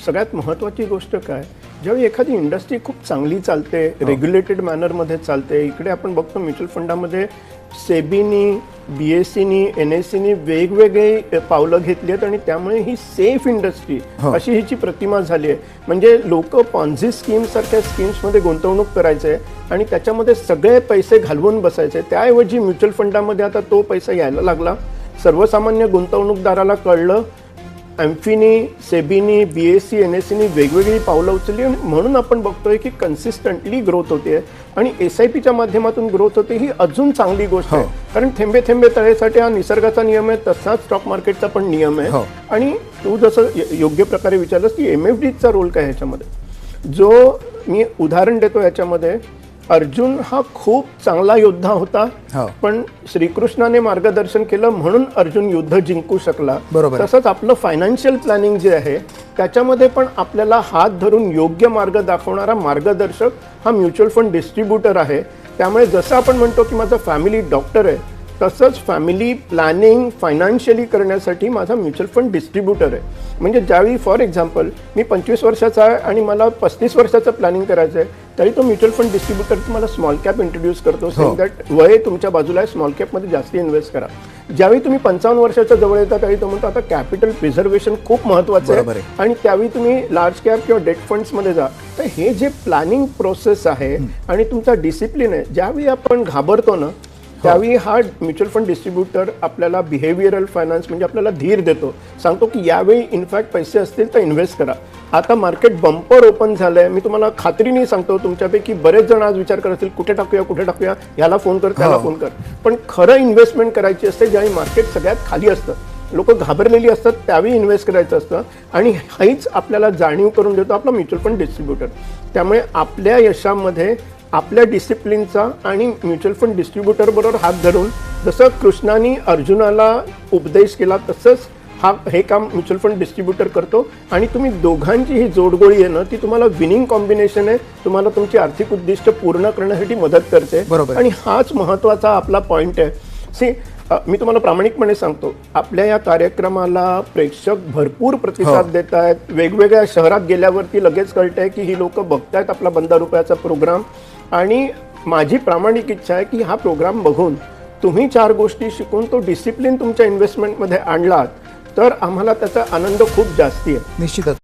सगळ्यात महत्त्वाची गोष्ट काय, ज्यावेळी एखादी इंडस्ट्री खूप चांगली चालते, रेग्युलेटेड मॅनरमध्ये चालते, इकडे आपण बघतो म्युच्युअल फंडामध्ये सेबीनी, BSEनी, NSEनी वेगवेगळे पावलं घेतली आहेत आणि त्यामुळे ही सेफ इंडस्ट्री अशी हिची प्रतिमा झाली आहे. म्हणजे लोक पॉन्झी स्कीम सारख्या स्कीम्समध्ये गुंतवणूक करायचे आणि त्याच्यामध्ये सगळे पैसे घालवून बसायचे. त्याऐवजी म्युच्युअल फंडामध्ये आता तो पैसा यायला लागला. सर्वसामान्य गुंतवणूकदाराला कळलं, एम्फीनी, सेबीनी, BSE, NSEनी वेगवेगळी पावलं उचलली आणि म्हणून आपण बघतोय की कन्सिस्टंटली ग्रोथ होते आणि SIPच्या माध्यमातून ग्रोथ होते. ही अजून चांगली गोष्ट आहे, कारण थेंबे थेंबे तळेसाठी हा निसर्गाचा नियम आहे, तसाच स्टॉक मार्केटचा पण नियम आहे. आणि तू जसं योग्य प्रकारे विचारलंस की MFDचा रोल काय ह्याच्यामध्ये, जो मी उदाहरण देतो याच्यामध्ये, अर्जुन हा खूप चांगला योद्धा होता, पण श्रीकृष्णाने मार्गदर्शन केलं म्हणून अर्जुन युद्ध जिंकू शकला. तसंच आपलं फायनान्शियल प्लॅनिंग जे आहे त्याच्यामध्ये पण आपल्याला हात धरून योग्य मार्ग दाखवणारा मार्गदर्शक हा म्युच्युअल फंड डिस्ट्रीब्युटर आहे. त्यामुळे जसं आपण म्हणतो की माझा फॅमिली डॉक्टर आहे, तसंच फॅमिली प्लॅनिंग फायनान्शियली करण्यासाठी माझा म्युच्युअल फंड डिस्ट्रीब्युटर आहे. म्हणजे ज्यावेळी फॉर एक्झाम्पल मी 25 वर्षाचा आहे आणि मला 35 वर्षाचं प्लॅनिंग करायचं आहे, तरी तो म्युच्युअल फंड डिस्ट्रीब्युटर तुम्हाला स्मॉल कॅप इंट्रोड्यूस करतो, सेइंग दॅट वय तुमच्या बाजूला आहे, स्मॉल कॅपमध्ये जास्ती इन्व्हेस्ट करा. ज्यावेळी तुम्ही 55 वर्षाच्या जवळ येतात त्यावेळी तो म्हणतो आता कॅपिटल प्रिझर्वेशन खूप महत्त्वाचं आहे आणि त्यावेळी तुम्ही लार्ज कॅप किंवा डेट फंड्समध्ये जा. तर हे जे प्लॅनिंग प्रोसेस आहे आणि तुमचा डिसिप्लिन आहे, ज्यावेळी आपण घाबरतो ना त्यावेळी हा म्युच्युअल फंड डिस्ट्रीब्युटर आपल्याला बिहेवियरल फायनान्स म्हणजे आपल्याला धीर देतो, सांगतो की यावेळी इनफॅक्ट पैसे असतील तर इन्व्हेस्ट करा. आता मार्केट बंपर ओपन झालंय, मी तुम्हाला खात्रीने सांगतो, तुमच्यापैकी बरेच जण आज विचार करतील कुठे टाकूया, ह्याला फोन कर, त्याला फोन कर. पण खरं इन्व्हेस्टमेंट करायची असते ज्यावेळी मार्केट सगळ्यात खाली असतं, लोक घाबरलेली असतात, त्यावेळी इन्व्हेस्ट करायचं असतं. आणि हीच आपल्याला जाणीव करून देतो आपला म्युच्युअल फंड डिस्ट्रीब्युटर. त्यामुळे आपल्या यशामध्ये आपल्या डिसिप्लिनचा आणि म्युच्युअल फंड डिस्ट्रीब्युटर बरोबर हात धरून, जसं कृष्णाने अर्जुनाला उपदेश केला तसंच हे काम म्युच्युअल फंड डिस्ट्रीब्युटर करतो. आणि तुम्ही दोघांची ही जोडगोळी आहे ना, ती तुम्हाला विनिंग कॉम्बिनेशन आहे, तुम्हाला तुमची आर्थिक उद्दिष्ट पूर्ण करण्यासाठी मदत करते. आणि हाच महत्त्वाचा आपला पॉईंट आहे. मी तुम्हाला प्रामाणिकपणे सांगतो, आपल्या या कार्यक्रमाला प्रेक्षक भरपूर प्रतिसाद देत आहेत. वेगवेगळ्या शहरात गेल्यावरती लगेच कळतंय की ही लोक बघतायत आपला 10 रुपयाचा प्रोग्राम. आणि माझी प्रामाणिक इच्छा आहे की हा प्रोग्राम बघून तुम्ही 4 गोष्टी शिकून तो डिसिप्लिन तुमच्या इन्व्हेस्टमेंटमध्ये आणलात तर आम्हाला त्याचा आनंद खूप जास्ती आहे. निश्चितच.